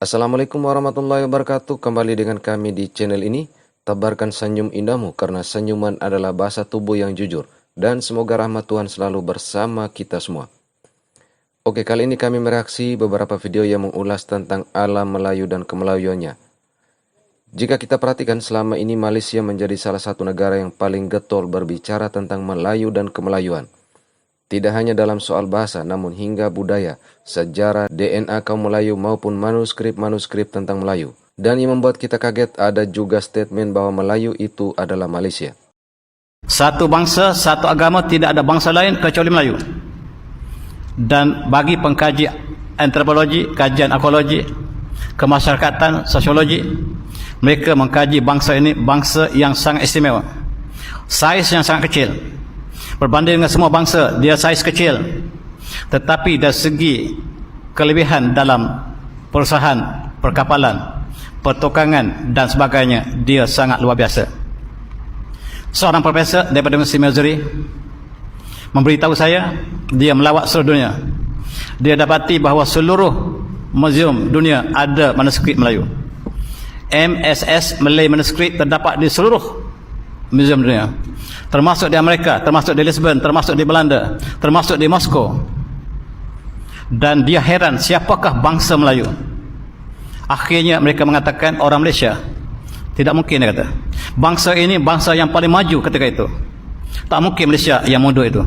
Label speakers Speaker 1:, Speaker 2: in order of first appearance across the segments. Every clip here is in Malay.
Speaker 1: Assalamualaikum warahmatullahi wabarakatuh. Kembali dengan kami di channel ini. Tebarkan senyum indahmu karena senyuman adalah bahasa tubuh yang jujur. Dan semoga rahmat Tuhan selalu bersama kita semua. Oke, kali ini kami mereaksi beberapa video yang mengulas tentang alam Melayu dan kemelayuannya. Jika kita perhatikan, selama ini Malaysia menjadi salah satu negara yang paling getol berbicara tentang Melayu dan kemelayuan. Tidak hanya dalam soal bahasa, namun hingga budaya, sejarah, DNA kaum Melayu maupun manuskrip-manuskrip tentang Melayu. Dan yang membuat kita kaget, ada juga statement bahwa Melayu itu adalah Malaysia.
Speaker 2: Satu bangsa, satu agama, tidak ada bangsa lain kecuali Melayu. Dan bagi pengkaji antropologi, kajian arkeologi, kemasyarakatan, sosiologi, mereka mengkaji bangsa ini bangsa yang sangat istimewa. Saiz yang sangat kecil. Berbanding dengan semua bangsa, dia saiz kecil. Tetapi dari segi kelebihan dalam perusahaan, perkapalan, pertukangan dan sebagainya, dia sangat luar biasa. Seorang profesor daripada Universiti Missouri memberitahu saya, dia melawat seluruh dunia. Dia dapati bahawa seluruh muzium dunia ada manuskrip Melayu. MSS Malay manuskrip terdapat di seluruh muzium dunia, termasuk di Amerika, termasuk di Lisbon, termasuk di Belanda, termasuk di Moskow. Dan dia heran, siapakah bangsa Melayu? Akhirnya mereka mengatakan orang Malaysia. Tidak mungkin, dia kata. Bangsa ini bangsa yang paling maju ketika itu. Tak mungkin Malaysia yang mundur itu.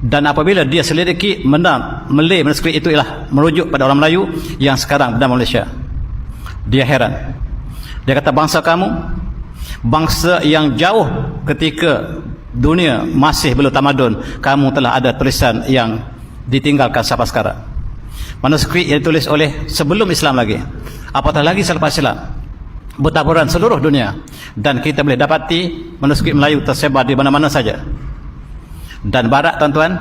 Speaker 2: Dan apabila dia selidiki, Malay manuskrip itu ialah merujuk pada orang Melayu yang sekarang bernama Malaysia. Dia heran. Dia kata, bangsa kamu, bangsa yang jauh ketika dunia masih belum tamadun, kamu telah ada tulisan yang ditinggalkan sampai sekarang. Manuskrip yang ditulis oleh sebelum Islam lagi, apatah lagi selepas Islam, bertaburan seluruh dunia. Dan kita boleh dapati manuskrip Melayu tersebar di mana-mana saja. Dan Barat, tuan-tuan,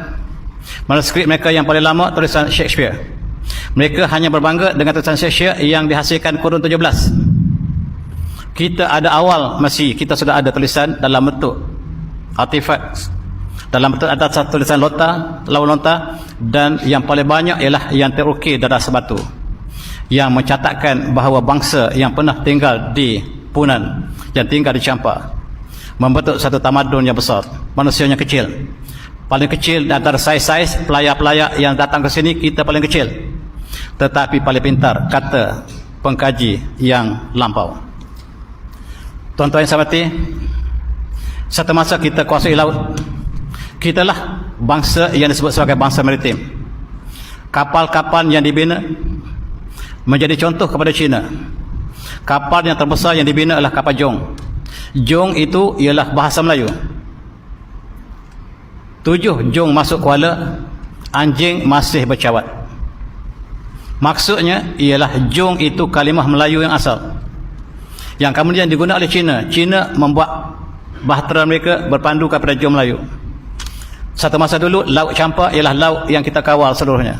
Speaker 2: manuskrip mereka yang paling lama tulisan Shakespeare. Mereka hanya berbangga dengan tulisan Shakespeare yang dihasilkan kurun 17. Kita ada awal, masih kita sudah ada tulisan dalam bentuk artifak, dalam bentuk ada tulisan lawan lontar, dan yang paling banyak ialah yang terukir dari atas batu, yang mencatatkan bahawa bangsa yang pernah tinggal di Punan, yang tinggal di Champa, membentuk satu tamadun yang besar. Manusianya kecil, paling kecil di antara saiz-saiz pelayar-pelayar yang datang ke sini, kita paling kecil, tetapi paling pintar, kata pengkaji yang lampau. Tuan-tuan yang saya hormati, satu masa kita kuasai laut. Kita lah bangsa yang disebut sebagai bangsa maritim. Kapal-kapal yang dibina menjadi contoh kepada China. Kapal yang terbesar yang dibina adalah kapal Jong. Jong itu ialah bahasa Melayu. 7 Jong masuk Kuala, anjing masih bercawat. Maksudnya ialah Jong itu kalimah Melayu yang asal, yang kemudian digunakan oleh China. China membuat bahtera mereka berpandu kepada Jom Melayu. Satu masa dulu, Laut Champa ialah laut yang kita kawal seluruhnya.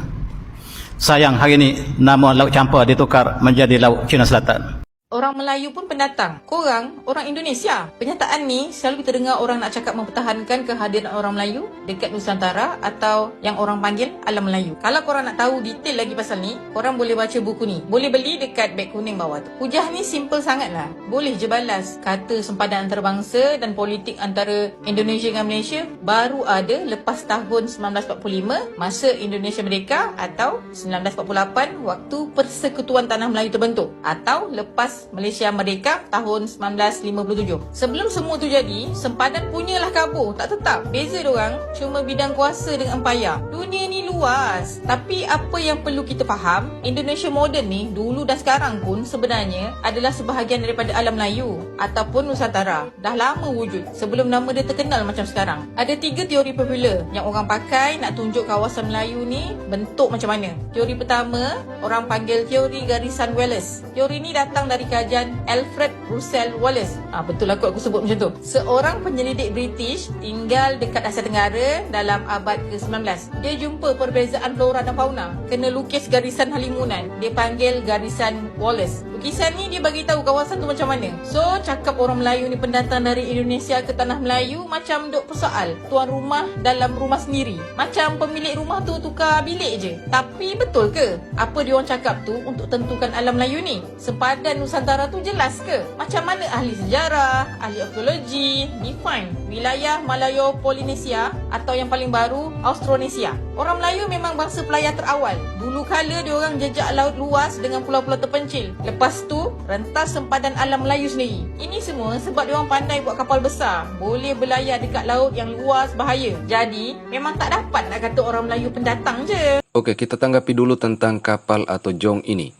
Speaker 2: Sayang, hari ini nama Laut Champa ditukar menjadi Laut Cina Selatan.
Speaker 3: Orang Melayu pun pendatang. Korang orang Indonesia. Pernyataan ni selalu kita dengar orang nak cakap mempertahankan kehadiran orang Melayu dekat Nusantara atau yang orang panggil alam Melayu. Kalau korang nak tahu detail lagi pasal ni, korang boleh baca buku ni. Boleh beli dekat beg kuning bawah tu. Hujah ni simple sangat lah. Boleh je balas. Kata sempadan antarabangsa dan politik antara Indonesia dengan Malaysia baru ada lepas tahun 1945 masa Indonesia merdeka, atau 1948 waktu Persekutuan Tanah Melayu terbentuk, atau lepas Malaysia merdeka tahun 1957. Sebelum semua tu jadi, sempadan punyalah kabur, tak tetap. Beza diorang cuma bidang kuasa dengan empayar. Dunia ni luas, tapi apa yang perlu kita faham, Indonesia moden ni dulu dan sekarang pun sebenarnya adalah sebahagian daripada alam Melayu ataupun Nusantara. Dah lama wujud sebelum nama dia terkenal macam sekarang. Ada 3 teori popular yang orang pakai nak tunjuk kawasan Melayu ni bentuk macam mana. Teori pertama, orang panggil teori garisan Wallace. Teori ni datang dari kajian Alfred Russel Wallace. Betul lah aku sebut macam tu. Seorang penyelidik British tinggal dekat Asia Tenggara dalam abad ke-19. Dia jumpa perbezaan flora dan fauna. Kena lukis garisan halimunan. Dia panggil garisan Wallace. Lukisan ni dia bagi tahu kawasan tu macam mana. So, cakap orang Melayu ni pendatang dari Indonesia ke tanah Melayu macam duk persoal tuan rumah dalam rumah sendiri. Macam pemilik rumah tu tukar bilik je. Tapi betul ke? Apa dia orang cakap tu untuk tentukan alam Melayu ni? Sempadan Nusantara tu jelas ke? Macam mana ahli sejarah, ahli arkeologi define wilayah Malayo Polinesia atau yang paling baru Austronesia? Orang Melayu memang bangsa pelayar terawal. Dulu kala dia orang jejak laut luas dengan pulau-pulau terpencil. Lepas tu rentas sempadan alam Melayu sendiri. Ini semua sebab dia orang pandai buat kapal besar, boleh berlayar dekat laut yang luas bahaya. Jadi memang tak dapat nak kata orang Melayu pendatang je.
Speaker 1: Oke, kita tanggapi dulu tentang kapal atau jong ini.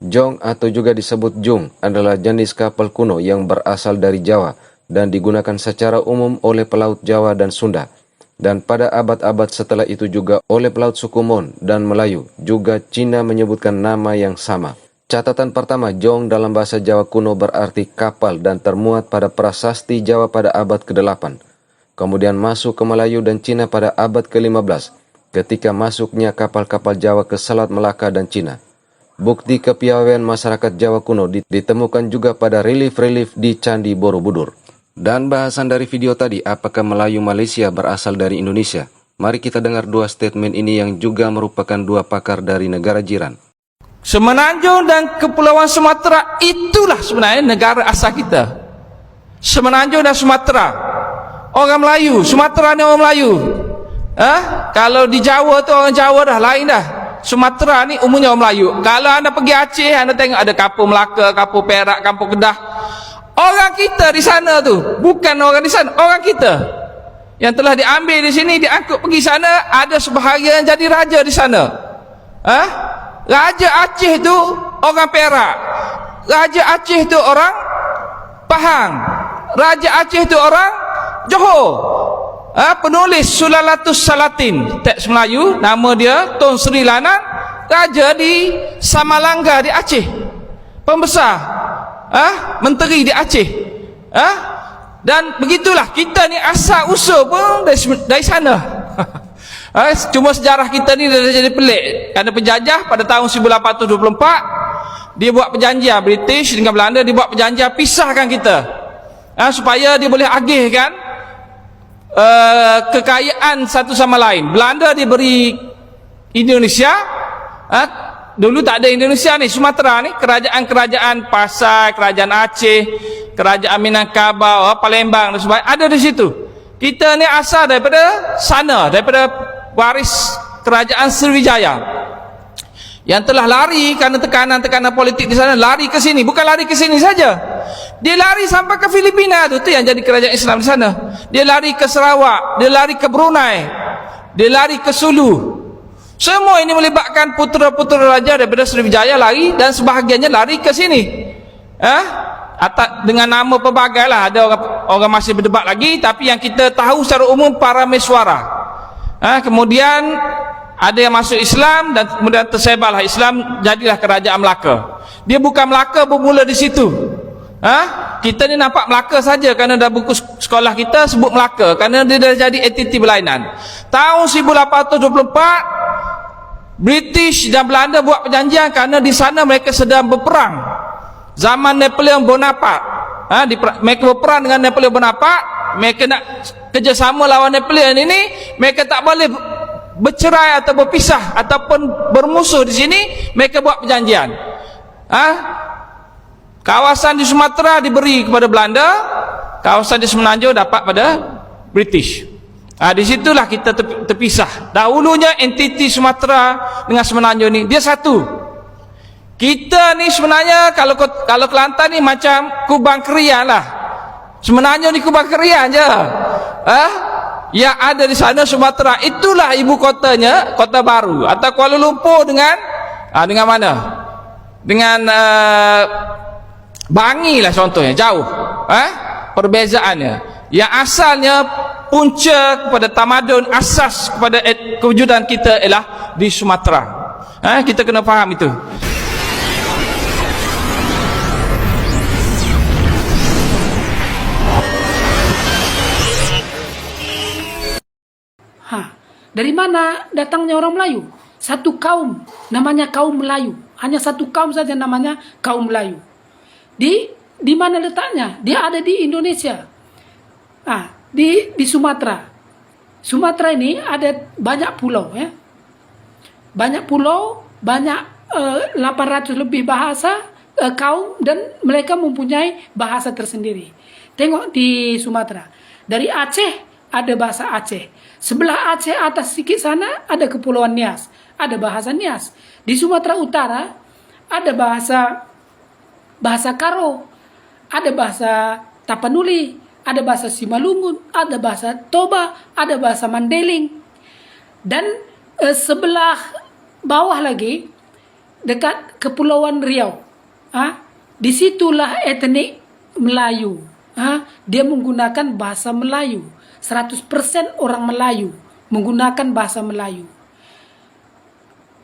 Speaker 1: Jong atau juga disebut jung adalah jenis kapal kuno yang berasal dari Jawa dan digunakan secara umum oleh pelaut Jawa dan Sunda. Dan pada abad-abad setelah itu juga oleh pelaut suku Mon dan Melayu. Juga Cina menyebutkan nama yang sama. Catatan pertama, jong dalam bahasa Jawa kuno berarti kapal dan termuat pada prasasti Jawa pada abad ke-8. Kemudian masuk ke Melayu dan Cina pada abad ke-15 ketika masuknya kapal-kapal Jawa ke Selat Melaka dan Cina. Bukti kepiawaian masyarakat Jawa kuno ditemukan juga pada relief-relief di Candi Borobudur. Dan bahasan dari video tadi, apakah Melayu Malaysia berasal dari Indonesia? Mari kita dengar dua statement ini yang juga merupakan dua pakar dari negara jiran.
Speaker 4: Semenanjung dan Kepulauan Sumatera itulah sebenarnya negara asal kita. Semenanjung dan Sumatera. Orang Melayu, Sumatera ni orang Melayu. Kalau di Jawa tu orang Jawa dah lain dah. Sumatera ni umumnya orang Melayu. Kalau anda pergi Aceh, anda tengok ada kampung Melaka, kampung Perak, kampung Kedah. Orang kita di sana tu, bukan orang di sana, orang kita yang telah diambil di sini, diangkut pergi sana, ada sebahagian jadi raja di sana. Raja Aceh tu orang Perak, Raja Aceh tu orang Pahang, Raja Aceh tu orang Johor. Penulis Sulalatus Salatin, teks Melayu, nama dia Tun Sri Lanang, raja di Samalangga di Aceh, pembesar, menteri di Aceh. Dan begitulah kita ni asal usul pun dari sana. Cuma sejarah kita ni dah jadi pelik. Kerana penjajah pada tahun 1824 dia buat perjanjian, British dengan Belanda, dia buat perjanjian pisahkan kita, supaya dia boleh agihkan kekayaan satu sama lain. Belanda diberi Indonesia, dulu tak ada Indonesia ni, Sumatera ni, kerajaan-kerajaan Pasai, kerajaan Aceh, kerajaan Minangkabau, Palembang dan sebagainya ada di situ. Kita ni asal daripada sana, daripada waris kerajaan Sriwijaya yang telah lari kerana tekanan-tekanan politik di sana, lari ke sini. Bukan lari ke sini saja, dia lari sampai ke Filipina tu yang jadi kerajaan Islam di sana. Dia lari ke Sarawak, dia lari ke Brunei, dia lari ke Sulu. Semua ini melibatkan putera-putera raja daripada Sriwijaya lari, dan sebahagiannya lari ke sini. Dengan nama pelbagai lah, ada orang masih berdebat lagi, tapi yang kita tahu secara umum Parameswara. Kemudian ada yang masuk Islam dan kemudian tersebarlah Islam, jadilah kerajaan Melaka. Dia bukan Melaka bermula di situ. Kita ni nampak Melaka saja kerana dah buku sekolah kita sebut Melaka, kerana dia dah jadi entiti berlainan. Tahun 1824 British dan Belanda buat perjanjian kerana di sana mereka sedang berperang. Zaman Napoleon Bonaparte, mereka berperang dengan Napoleon Bonaparte. Mereka nak kerjasama lawan Napoleon ini, mereka tak boleh bercerai atau berpisah ataupun bermusuh di sini. Mereka buat perjanjian. Kawasan di Sumatera diberi kepada Belanda, kawasan di Semenanjung dapat pada British. Di situlah kita terpisah. Dahulunya entiti Sumatera dengan Semenanjung ni dia satu. Kita ni sebenarnya kalau Kelantan ni macam Kubang Kerian lah. Semenanjung ni Kubang Kerian je. Yang ada di sana Sumatera, itulah ibu kotanya, Kota Baru atau Kuala Lumpur dengan mana? Dengan Bangi lah contohnya, jauh perbezaannya. Yang asalnya punca kepada tamadun, asas kepada kewujudan kita ialah di Sumatera. Kita kena faham itu.
Speaker 5: Dari mana datangnya orang Melayu? satu kaum namanya kaum Melayu. Hanya satu kaum saja namanya kaum Melayu. Di mana letaknya? Dia ada di Indonesia. Di Sumatera. Sumatera ini ada banyak pulau ya. Banyak pulau, banyak 800 lebih bahasa kaum, dan mereka mempunyai bahasa tersendiri. Tengok di Sumatera. Dari Aceh ada bahasa Aceh. Sebelah Aceh atas sedikit sana ada Kepulauan Nias, ada bahasa Nias. Di Sumatera Utara ada bahasa Karo, ada bahasa Tapanuli, ada bahasa Simalungun, ada bahasa Toba, ada bahasa Mandeling. Dan sebelah bawah lagi dekat Kepulauan Riau, disitulah etnik Melayu. Dia menggunakan bahasa Melayu. 100% orang Melayu menggunakan bahasa Melayu.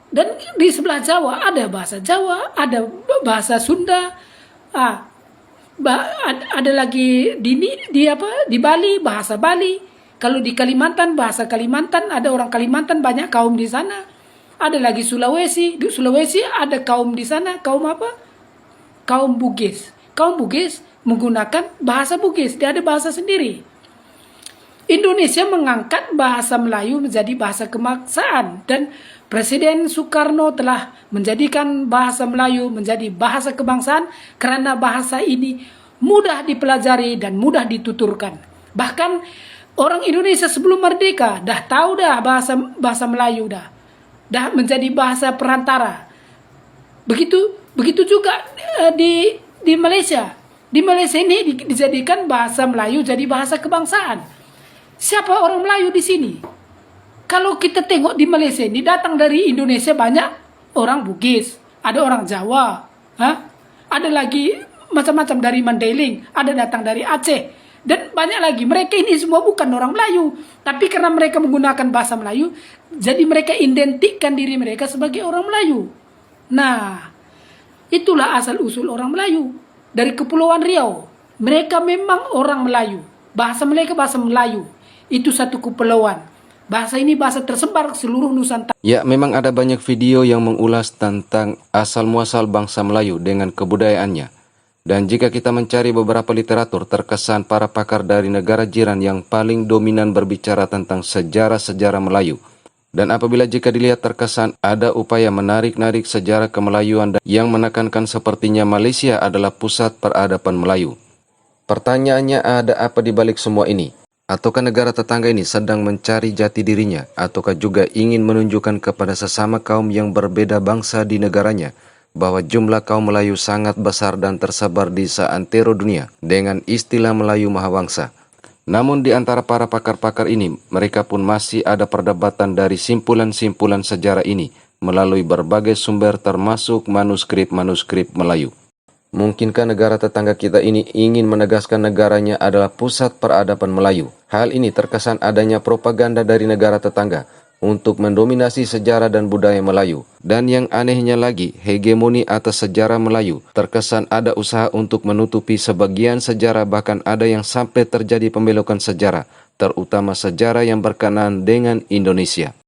Speaker 5: Dan di sebelah Jawa ada bahasa Jawa, ada bahasa Sunda, ada lagi di Bali bahasa Bali. Kalau di Kalimantan bahasa Kalimantan, ada orang Kalimantan, banyak kaum di sana. Ada lagi Sulawesi, di Sulawesi ada kaum di sana, kaum apa? Kaum Bugis. Kaum Bugis menggunakan bahasa Bugis, dia ada bahasa sendiri. Indonesia mengangkat bahasa Melayu menjadi bahasa kebangsaan, dan Presiden Soekarno telah menjadikan bahasa Melayu menjadi bahasa kebangsaan karena bahasa ini mudah dipelajari dan mudah dituturkan. Bahkan orang Indonesia sebelum merdeka dah tahu dah bahasa Melayu dah menjadi bahasa perantara. Begitu juga di Malaysia. Di Malaysia ini dijadikan bahasa Melayu jadi bahasa kebangsaan. Siapa orang Melayu di sini? Kalau kita tengok di Malaysia ini, datang dari Indonesia banyak orang Bugis, ada orang Jawa, ada lagi macam-macam dari Mandailing, ada datang dari Aceh, dan banyak lagi. Mereka ini semua bukan orang Melayu, tapi karena mereka menggunakan bahasa Melayu, jadi mereka identikkan diri mereka sebagai orang Melayu. Nah, itulah asal-usul orang Melayu. Dari Kepulauan Riau, mereka memang orang Melayu. Bahasa mereka bahasa Melayu. Itu satu kepulauan. Bahasa ini bahasa tersebar seluruh Nusantara.
Speaker 1: Ya, memang ada banyak video yang mengulas tentang asal-muasal bangsa Melayu dengan kebudayaannya. Dan jika kita mencari beberapa literatur, terkesan para pakar dari negara jiran yang paling dominan berbicara tentang sejarah-sejarah Melayu. Dan apabila jika dilihat terkesan ada upaya menarik-narik sejarah kemelayuan yang menekankan sepertinya Malaysia adalah pusat peradaban Melayu. Pertanyaannya, ada apa di balik semua ini? Ataukah negara tetangga ini sedang mencari jati dirinya? Ataukah juga ingin menunjukkan kepada sesama kaum yang berbeda bangsa di negaranya bahwa jumlah kaum Melayu sangat besar dan tersebar di seantero dunia dengan istilah Melayu Mahabangsa? Namun di antara para pakar-pakar ini, mereka pun masih ada perdebatan dari simpulan-simpulan sejarah ini melalui berbagai sumber termasuk manuskrip-manuskrip Melayu. Mungkinkah negara tetangga kita ini ingin menegaskan negaranya adalah pusat peradaban Melayu? Hal ini terkesan adanya propaganda dari negara tetangga untuk mendominasi sejarah dan budaya Melayu. Dan yang anehnya lagi, hegemoni atas sejarah Melayu terkesan ada usaha untuk menutupi sebagian sejarah, bahkan ada yang sampai terjadi pembelokan sejarah, terutama sejarah yang berkenaan dengan Indonesia.